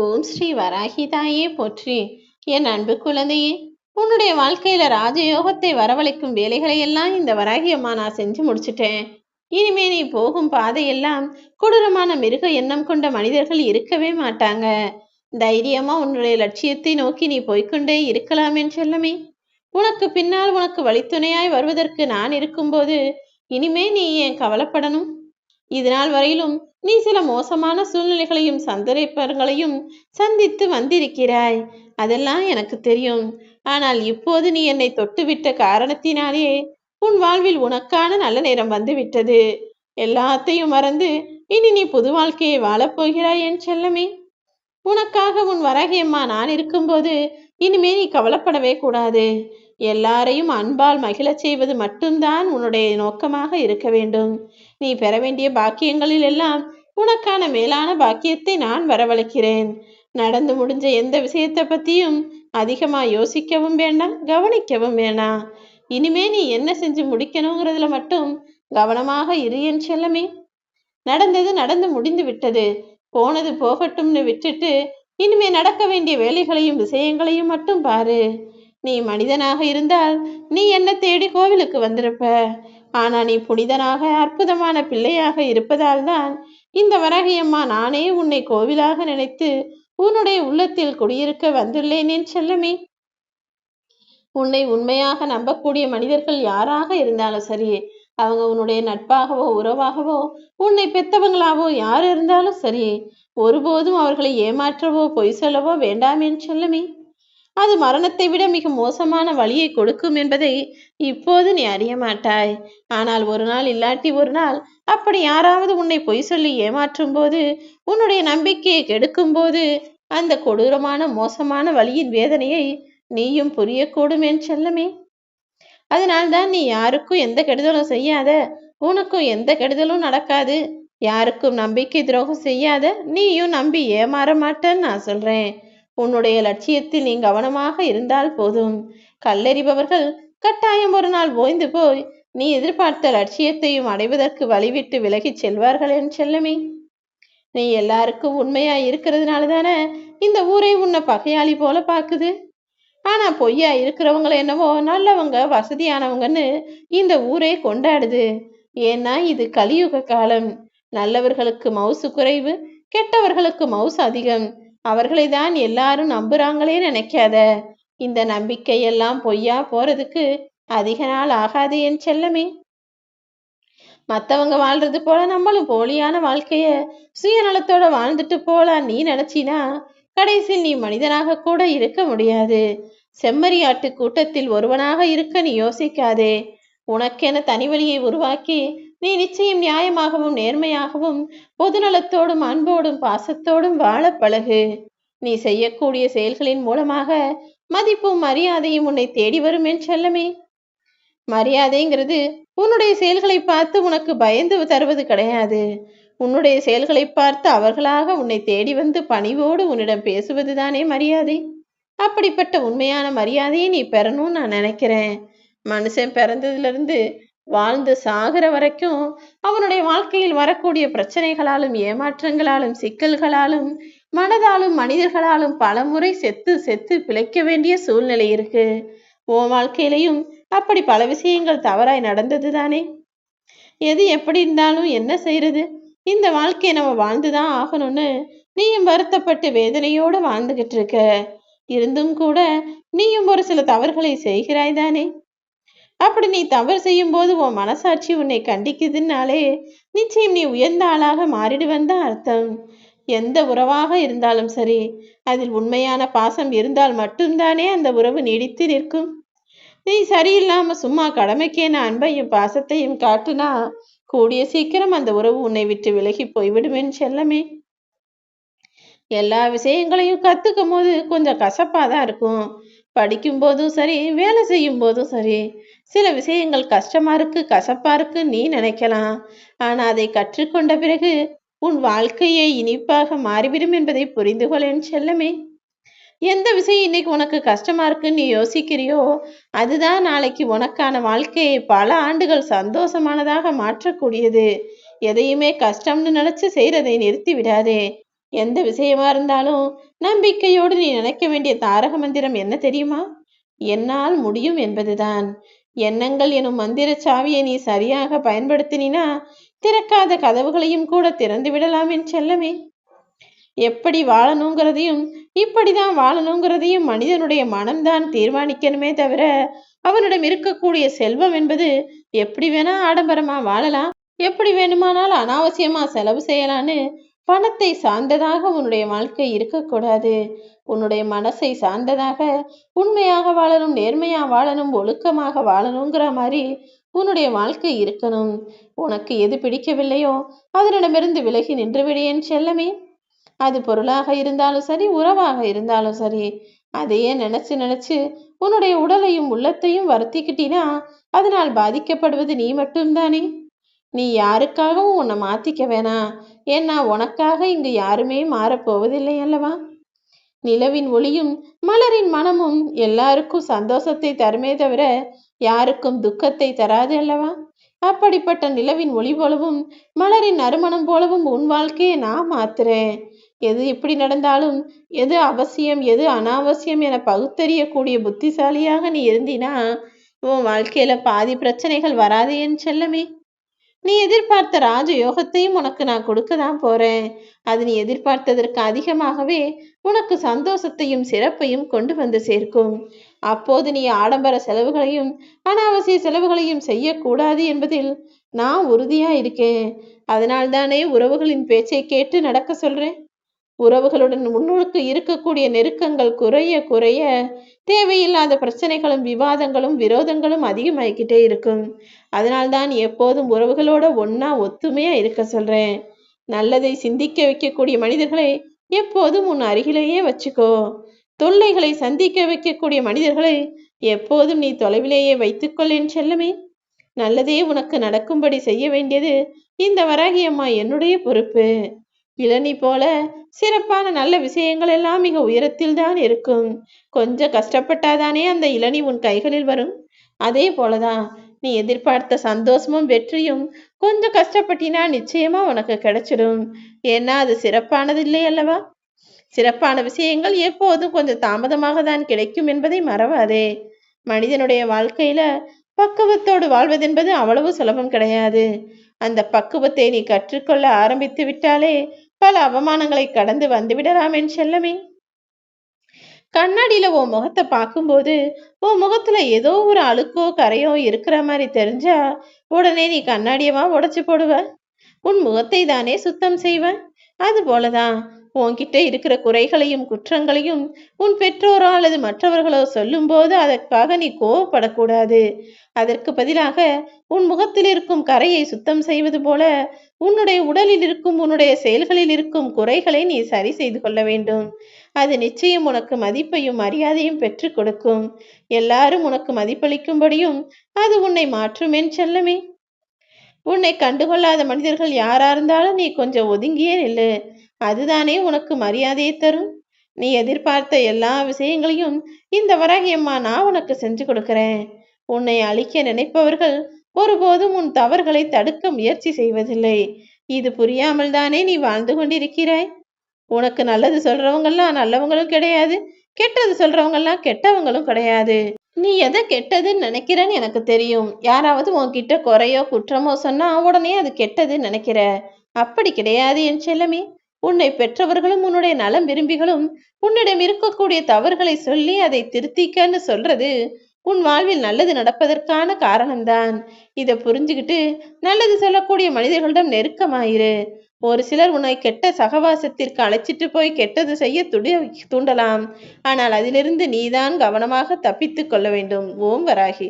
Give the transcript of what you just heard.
ஓம் ஸ்ரீ வராகி தாயே போற்றி. என் அன்பு குழந்தையே, உன்னுடைய வாழ்க்கையில ராஜயோகத்தை வரவழைக்கும் வேலைகளை எல்லாம் இந்த வராகி அம்மா நான் செஞ்சு முடிச்சிட்டேன். இனிமே நீ போகும் பாதையெல்லாம் கொடூரமான மிருக எண்ணம் கொண்ட மனிதர்கள் இருக்கவே மாட்டாங்க. தைரியமா உன்னுடைய லட்சியத்தை நோக்கி நீ போய்க்கொண்டே இருக்கலாம் என் செல்லமே. உனக்கு பின்னால் உனக்கு வழித்துணையாய் வருவதற்கு நான் இருக்கும்போது இனிமே நீ ஏன் கவலைப்படணும்? இதனால் வரையிலும் நீ சில மோசமான சூழ்நிலைகளையும் சந்தர்ப்பங்களையும் சந்தித்து வந்திருக்கிறாய். அதெல்லாம் எனக்கு தெரியும். ஆனால் இப்போது நீ என்னை தொட்டுவிட்ட காரணத்தினாலே உன் வாழ்வில் உனக்கான நல்ல நேரம் வந்துவிட்டது. எல்லாத்தையும் மறந்து இனி நீ புது வாழ்க்கையை வாழப்போகிறாய் என் செல்லமே. உனக்காக உன் வராகியம்மா நான் இருக்கும்போது இனிமே நீ கவலைப்படவே கூடாது. எல்லாரையும் அன்பால் மகிழச் செய்வது மட்டும்தான் உன்னுடைய நோக்கமாக இருக்க வேண்டும். நீ பெற வேண்டிய பாக்கியங்களில் எல்லாம் உனக்கான மேலான பாக்கியத்தை நான் வரவழைக்கிறேன். நடந்து முடிஞ்ச எந்த விஷயத்தை பத்தியும் அதிகமா யோசிக்கவும் வேண்டாம், கவனிக்கவும் வேண்டாம். இனிமே நீ என்ன செஞ்சு முடிக்கணுங்கிறதுல மட்டும் கவனமாக இரு என் செல்லமே. நடந்தது நடந்து முடிந்து விட்டது. போனது போகட்டும்னு விட்டுட்டு இனிமே நடக்க வேண்டிய வேலைகளையும் விஷயங்களையும் மட்டும் பாரு. நீ மனிதனாக இருந்தால் நீ என்ன தேடி கோவிலுக்கு வந்திருப்ப. ஆனா நீ புனிதனாக அற்புதமான பிள்ளையாக இருப்பதால் தான் இந்த வராகியம்மா நானே உன்னை கோவிலாக நினைத்து உன்னுடைய உள்ளத்தில் குடியிருக்க வந்துள்ளேன் என் செல்லமே. உன்னை உண்மையாக நம்பக்கூடிய மனிதர்கள் யாராக இருந்தாலும் சரி, அவங்க உன்னுடைய நட்பாகவோ உறவாகவோ உன்னை பெத்தவங்களாவோ யார் இருந்தாலும் சரி, ஒருபோதும் அவர்களை ஏமாற்றவோ பொய் சொல்லவோ வேண்டாம் என் செல்லமே. அது மரணத்தை விட மிக மோசமான வழியை கொடுக்கும் என்பதை இப்போது நீ அறிய மாட்டாய். ஆனால் ஒரு நாள் இல்லாட்டி ஒரு நாள் அப்படி யாராவது உன்னை பொய் சொல்லி ஏமாற்றும் போது, உன்னுடைய நம்பிக்கையை கெடுக்கும் போது, அந்த கொடூரமான மோசமான வழியின் வேதனையை நீயும் புரியக்கூடும் என் செல்லமே. அதனால்தான் நீ யாருக்கும் எந்த கெடுதலும் செய்யாத, உனக்கும் எந்த கெடுதலும் நடக்காது. யாருக்கும் நம்பிக்கை துரோகம் செய்யாத, நீயும் நம்பி ஏமாற மாட்டேன்னு நான் சொல்றேன். உன்னுடைய லட்சியத்தில் நீ கவனமாக இருந்தால் போதும். கல்லெறிபவர்கள் கட்டாயம் ஒரு நாள் ஓய்ந்து போய் நீ எதிர்பார்த்த லட்சியத்தையும் அடைவதற்கு வழிவிட்டு விலகிச் செல்வார்கள் என் செல்லமே. நீ எல்லாருக்கும் உண்மையா இருக்கிறதுனால தானே இந்த ஊரை உன்னை பகையாளி போல பாக்குது. ஆனா பொய்யா இருக்கிறவங்கள என்னவோ நல்லவங்க வசதியானவங்கன்னு இந்த ஊரே கொண்டாடுது. ஏன்னா இது கலியுக காலம். நல்லவர்களுக்கு மவுசு குறைவு, கெட்டவர்களுக்கு மவுசு அதிகம். அவர்களை தான் எல்லாரும் நம்புறாங்களே நினைக்காத. இந்த நம்பிக்கையெல்லாம் பொய்யா போறதுக்கு அதிக நாள் ஆகாது என் செல்லமே. மத்தவங்க வாழ்றது போல நம்மளும் போலியான வாழ்க்கைய சுயநலத்தோட வாழ்ந்துட்டு போலாம் நீ நினைச்சினா கடைசியில் நீ மனிதனாக கூட இருக்க முடியாது. செம்மறியாட்டு கூட்டத்தில் ஒருவனாக இருக்க நீ யோசிக்காதே. உனக்கென தனி வழியை உருவாக்கி நீ நிச்சயம் நியாயமாகவும் நேர்மையாகவும் பொதுநலத்தோடும் அன்போடும் பாசத்தோடும் வாழ பழகு. நீ செய்யக்கூடிய செயல்களின் மூலமாக மதிப்பும் மரியாதையும் உன்னை தேடி வரும் என் செல்லமே. மரியாதைங்கிறது உன்னுடைய செயல்களை பார்த்து உனக்கு பயந்து தருவது கிடையாது. உன்னுடைய செயல்களை பார்த்து அவர்களாக உன்னை தேடி வந்து பணிவோடு உன்னிடம் பேசுவதுதானே மரியாதை. அப்படிப்பட்ட உண்மையான மரியாதையை நீ பெறணும்னு நான் நினைக்கிறேன். மனுஷன் பிறந்ததிலிருந்து வாழ்ந்து சாகிற வரைக்கும் அவனுடைய வாழ்க்கையில் வரக்கூடிய பிரச்சனைகளாலும் ஏமாற்றங்களாலும் சிக்கல்களாலும் மனதாலும் மனிதர்களாலும் பல முறை செத்து செத்து பிழைக்க வேண்டிய சூழ்நிலை இருக்கு. உன் வாழ்க்கையிலையும் அப்படி பல விஷயங்கள் தவறாய் நடந்தது தானே. எது எப்படி இருந்தாலும் என்ன செய்யறது, இந்த வாழ்க்கையை நம்ம வாழ்ந்துதான் ஆகணும்னு நீயும் வருத்தப்பட்டு வேதனையோடு வாழ்ந்துகிட்டு இருக்க. இருந்தும் கூட நீயும் ஒரு சில தவறுகளை செய்கிறாய் தானே. அப்படி நீ தவறு செய்யும் போது உன் மனசாட்சி உன்னை கண்டிக்குதுன்னாலே நிச்சயம் நீ உயர்ந்த ஆளாக மாறிடுவன் தான் அர்த்தம். எந்த உறவாக இருந்தாலும் சரி, அதில் உண்மையான பாசம் இருந்தால் மட்டும்தானே அந்த உறவு நீடித்து நிற்கும். நீ சரியில்லாம சும்மா கடமைக்கேன அன்பையும் பாசத்தையும் காட்டுனா கூடிய சீக்கிரம் அந்த உறவு உன்னை விட்டு விலகி போய்விடுவேன் செல்லமே. எல்லா விஷயங்களையும் கத்துக்கும் போது கொஞ்சம் கசப்பாதான் இருக்கும். படிக்கும் போதும் சரி, வேலை செய்யும் போதும் சரி, சில விஷயங்கள் கஷ்டமா இருக்கு கசப்பா இருக்கு நீ நினைக்கலாம். ஆனா அதை கற்றுக்கொண்ட பிறகு உன் வாழ்க்கையை இனிப்பாக மாறிவிடும் என்பதை புரிந்து கொள்ளேன் செல்லமே. எந்த விஷயம் இன்னைக்கு உனக்கு கஷ்டமா இருக்குன்னு நீ யோசிக்கிறியோ அதுதான் நாளைக்கு உனக்கான வாழ்க்கையை பல ஆண்டுகள் சந்தோஷமானதாக மாற்றக்கூடியது. எதையுமே கஷ்டம்னு நினைச்சு செய்யறதை நிறுத்தி விடாதே. எந்த விஷயமா இருந்தாலும் நம்பிக்கையோடு நீ நினைக்க வேண்டிய தாரக மந்திரம் என்ன தெரியுமா? என்னால் முடியும் என்பதுதான். எண்ணங்கள் எனும் மந்திர சாவியை நீ சரியாக பயன்படுத்தினா திறக்காத கதவுகளையும் கூட திறந்து விடலாம் என் செல்லமே. எப்படி வாழணுங்கிறதையும் இப்படிதான் வாழணுங்கிறதையும் மனிதனுடைய மனம்தான் தீர்மானிக்கணுமே தவிர அவனிடம் இருக்கக்கூடிய செல்வம் என்பது எப்படி வேணா ஆடம்பரமா வாழலாம், எப்படி வேணுமானாலும் அனாவசியமா செலவு செய்யலான்னு பணத்தை சார்ந்ததாக உன்னுடைய வாழ்க்கை இருக்கக்கூடாது. உன்னுடைய மனசை சார்ந்ததாக உண்மையாக வாழணும், நேர்மையா வாழணும், ஒழுக்கமாக வாழணுங்கிற மாதிரி உன்னுடைய வாழ்க்கை இருக்கணும். உனக்கு எது பிடிக்கவில்லையோ அதனிடமிருந்து விலகி நின்று விடேன் செல்லமே. அது பொருளாக இருந்தாலும் சரி, உறவாக இருந்தாலும் சரி, அதையே நினைச்சு நினைச்சு உன்னுடைய உடலையும் உள்ளத்தையும் வருத்திக்கிட்டினா அதனால் பாதிக்கப்படுவது நீ மட்டும்தானே. நீ யாருக்காகவும் உன்னை மாத்திக்க வேணாம். ஏன்னா உனக்காக இங்கு யாருமே மாறப்போவதில்லை அல்லவா. நிலவின் ஒளியும் மலரின் மனமும் எல்லாருக்கும் சந்தோஷத்தை தருமே தவிர யாருக்கும் துக்கத்தை தராது அல்லவா. அப்படிப்பட்ட நிலவின் ஒளி போலவும் மலரின் நறுமணம் போலவும் உன் வாழ்க்கையை நான் மாத்துறேன். எது எப்படி நடந்தாலும் எது அவசியம் எது அனாவசியம் என பகுத்தறியக்கூடிய புத்திசாலியாக நீ இருந்தினா உன் வாழ்க்கையில பாதி பிரச்சனைகள் வராது என் செல்லமே. நீ எதிர்பார்த்த ராஜ யோகத்தையும் உனக்கு நான் கொடுக்க தான் போறேன். அது நீ எதிர்பார்த்ததற்கு அதிகமாகவே உனக்கு சந்தோஷத்தையும் சிறப்பையும் கொண்டு வந்து சேர்க்கும். அப்போது நீ ஆடம்பர செலவுகளையும் அனாவசிய செலவுகளையும் செய்யக்கூடாது என்பதில் நான் உறுதியா இருக்கேன். அதனால்தானே உறவுகளின் பேச்சை கேட்டு நடக்க சொல்றேன். உறவுகளுடன் முன்னுக்கு இருக்கக்கூடிய நெருக்கங்கள் குறைய குறைய தேவையில்லாத பிரச்சனைகளும் விவாதங்களும் விரோதங்களும் அதிகமாகிக்கிட்டே இருக்கும். அதனால்தான் எப்போதும் உறவுகளோட ஒன்னா ஒத்துமையா இருக்க சொல்றேன். நல்லதை சிந்திக்க வைக்கக்கூடிய மனிதர்களை எப்போதும் உன் அருகிலேயே வச்சுக்கோ. தொல்லைகளை சந்திக்க வைக்கக்கூடிய மனிதர்களை எப்போதும் நீ தொலைவிலேயே வைத்துக்கொள்ளேன் செல்லமே. நல்லதே உனக்கு நடக்கும்படி செய்ய வேண்டியது இந்த வராகி அம்மா என்னுடைய பொறுப்பு. இளநீ போல சிறப்பான நல்ல விஷயங்கள் எல்லாம் மிக உயரத்தில் தான் இருக்கும். கொஞ்சம் கஷ்டப்பட்டாதானே அந்த இளநீ உன் கைகளில் வரும். அதே போலதான் நீ எதிர்பார்த்த சந்தோஷமும் வெற்றியும் கொஞ்சம் கஷ்டப்பட்டினா நிச்சயமா உனக்கு கிடைச்சிடும். ஏன்னா அது சிறப்பானது இல்லை அல்லவா. சிறப்பான விஷயங்கள் எப்போதும் கொஞ்சம் தாமதமாக தான் கிடைக்கும் என்பதை மறவாதே. மனிதனுடைய வாழ்க்கையில பக்குவத்தோடு வாழ்வதென்பது அவ்வளவு சுலபம் கிடையாது. அந்த பக்குவத்தை நீ கற்றுக்கொள்ள ஆரம்பித்து விட்டாலே பல அவமானங்களை கடந்து வந்து விடலாம் என் செல்லமே. கண்ணாடியில உன் முகத்தை பார்க்கும்போது உன் முகத்துல ஏதோ ஒரு அழுக்கோ கரையோ இருக்கிற மாதிரி தெரிஞ்சா உடனே நீ கண்ணாடியவா உடைச்சு போடுவ. உன் முகத்தை தானே சுத்தம் செய்வ. அது போலதான் உன்கிட்ட இருக்கிற குறைகளையும் குற்றங்களையும் உன் பெற்றோரோ அல்லது மற்றவர்களோ சொல்லும் போது அதற்காக நீ கோவப்படக்கூடாது. அதற்கு பதிலாக உன் முகத்தில் இருக்கும் கரையை சுத்தம் செய்வது போல உன்னுடைய உடலில் இருக்கும் உன்னுடைய செயல்களில் இருக்கும் குறைகளை நீ சரி செய்து கொள்ள வேண்டும். அது நிச்சயம் உனக்கு மதிப்பையும் மரியாதையும் பெற்றுக் கொடுக்கும். எல்லாரும் உனக்கு மதிப்பளிக்கும்படியும் அது உன்னை மாற்றுமேன் செல்லமே. உன்னை கண்டுகொள்ளாத மனிதர்கள் யாரா இருந்தாலும் நீ கொஞ்சம் ஒதுங்கியே நில்லு. அதுதானே உனக்கு மரியாதையை தரும். நீ எதிர்பார்த்த எல்லா விஷயங்களையும் இந்த வராகியம்மா நான் உனக்கு செஞ்சு கொடுக்கிறேன். உன்னை அழிக்க நினைப்பவர்கள் ஒருபோதும் உன் தவறுகளை தடுக்க முயற்சி செய்வதில்லை. இது புரியாமல் தானே நீ வாழ்ந்து கொண்டிருக்கிறாய். உனக்கு நல்லது சொல்றவங்கெல்லாம் நல்லவங்களும் கிடையாது, கெட்டது சொல்றவங்கெல்லாம் கெட்டவங்களும் கிடையாது. நீ எதை கெட்டதுன்னு நினைக்கிறன்னு எனக்கு தெரியும். யாராவது உன்கிட்ட குறையோ குற்றமோ சொன்னா உடனே அது கெட்டதுன்னு நினைக்கிற. அப்படி கிடையாது என் செல்லமே. உன்னை பெற்றவர்களும் உன்னுடைய நலம் விரும்பிகளும் உன்னிடம் இருக்கக்கூடிய தவறுகளை சொல்லி அதை திருத்திக்கன்னு சொல்றது உன் வாழ்வில் நல்லது நடப்பதற்கான காரணம்தான். இதை புரிஞ்சுக்கிட்டு நல்லது சொல்லக்கூடிய மனிதர்களிடம் நெருக்கமாயிரு. ஒரு சிலர் உன்னை கெட்ட சகவாசத்திற்கு அழைச்சிட்டு போய் கெட்டது செய்ய தூண்டலாம். ஆனால் அதிலிருந்து நீதான் கவனமாக தப்பித்துக் கொள்ள வேண்டும். ஓம் வராகி.